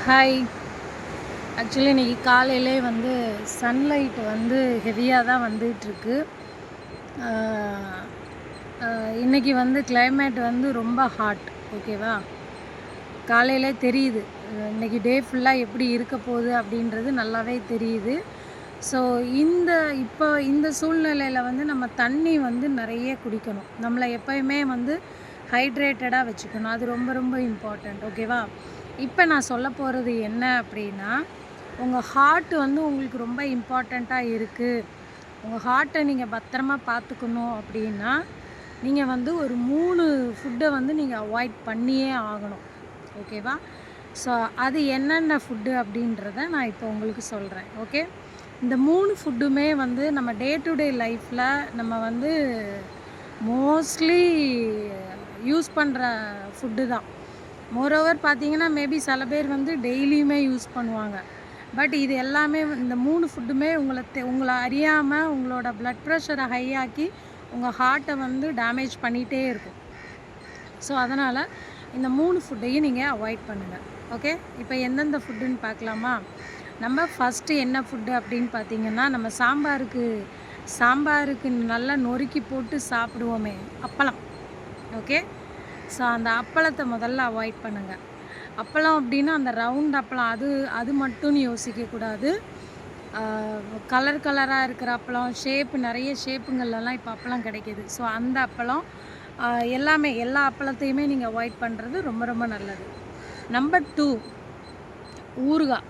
Hi. Actually இன்றைக்கி காலையிலே sunlight ஹெவியாக தான் வந்துகிட்ருக்கு. இன்றைக்கி கிளைமேட் ரொம்ப ஹாட். ஓகேவா? காலையிலே தெரியுது. இன்றைக்கி டே ஃபுல்லாக எப்படி இருக்க போகுது அப்படின்றது நல்லாவே தெரியுது. ஸோ இப்போ இந்த சூழ்நிலையில் நம்ம தண்ணி நிறைய குடிக்கணும். நம்மளை எப்போயுமே ஹைட்ரேட்டடாக வச்சுக்கணும். அது ரொம்ப ரொம்ப இம்பார்ட்டண்ட். ஓகேவா? இப்போ நான் சொல்ல போகிறது என்ன அப்படின்னா, உங்கள் ஹார்ட் உங்களுக்கு ரொம்ப இம்பார்ட்டண்ட்டாக இருக்குது. உங்கள் ஹார்ட்டை நீங்கள் பத்திரமா பார்த்துக்கணும் அப்படின்னா, நீங்கள் ஒரு 3 ஃபுட்டை நீங்கள் அவாய்ட் பண்ணியே ஆகணும். ஓகேவா? ஸோ அது என்னென்ன ஃபுட்டு அப்படின்றத நான் இப்போ உங்களுக்கு சொல்கிறேன். ஓகே? இந்த 3 ஃபுட்டுமே நம்ம டே டு டே லைஃப்பில் நம்ம மோஸ்ட்லி யூஸ் பண்ணுற ஃபுட்டு தான். மோரோவர் பார்த்தீங்கன்னா, மேபி சில பேர் டெய்லியுமே யூஸ் பண்ணுவாங்க. பட் இது எல்லாமே இந்த 3 ஃபுட்டுமே உங்களை அறியாமல் உங்களோட ப்ளட் ப்ரெஷரை ஹை ஆக்கி உங்கள் ஹார்ட்டை டேமேஜ் பண்ணிகிட்டே இருக்கும். ஸோ அதனால் இந்த 3 ஃபுட்டையும் நீங்கள் அவாய்ட் பண்ணுங்கள். ஓகே? இப்போ எந்தெந்த ஃபுட்டுன்னு பார்க்கலாமா? நம்ம ஃபஸ்ட்டு என்ன ஃபுட்டு அப்படின்னு பார்த்தீங்கன்னா, நம்ம சாம்பாருக்கு நல்லா நொறுக்கி போட்டு சாப்பிடுவோமே, அப்பளம். ஓகே? ஸோ அந்த அப்பளத்தை முதல்ல அவாய்ட் பண்ணுங்கள். அப்பளம் அப்படின்னா அந்த ரவுண்ட் அப்பளம், அது மட்டும்னு யோசிக்கக்கூடாது. கலராக இருக்கிற அப்பளம், நிறைய ஷேப்புங்கள்லாம் இப்போ அப்பளம் கிடைக்கிது. ஸோ அந்த அப்பளம் எல்லா அப்பளத்தையுமே நீங்கள் அவாய்ட் பண்ணுறது ரொம்ப ரொம்ப நல்லது. நம்பர் 2, ஊறுகாய்.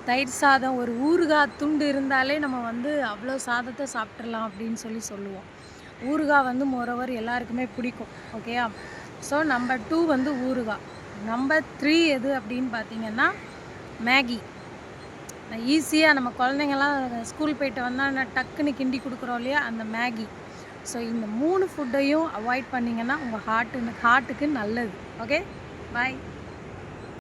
தயிர் சாதம், ஒரு ஊறுகாய் துண்டு இருந்தாலே நம்ம அவ்வளோ சாதத்தை சாப்பிட்றலாம் அப்படின்னு சொல்லுவோம். ஊறுகாய் மோரோவர் எல்லாருக்குமே பிடிக்கும். ஓகேயா? ஸோ நம்பர் 2 ஊறுகாய். நம்பர் 3 எது அப்படின்னு பார்த்தீங்கன்னா, மேகி. ஈஸியாக நம்ம குழந்தைங்கள்லாம் ஸ்கூல் போயிட்டு வந்தால் டக்குன்னு கிண்டி கொடுக்குறோம் இல்லையா, அந்த மேகி. ஸோ இந்த 3 ஃபுட்டையும் அவாய்ட் பண்ணிங்கன்னா உங்கள் ஹார்ட்டுக்கு நல்லது. ஓகே? பாய்.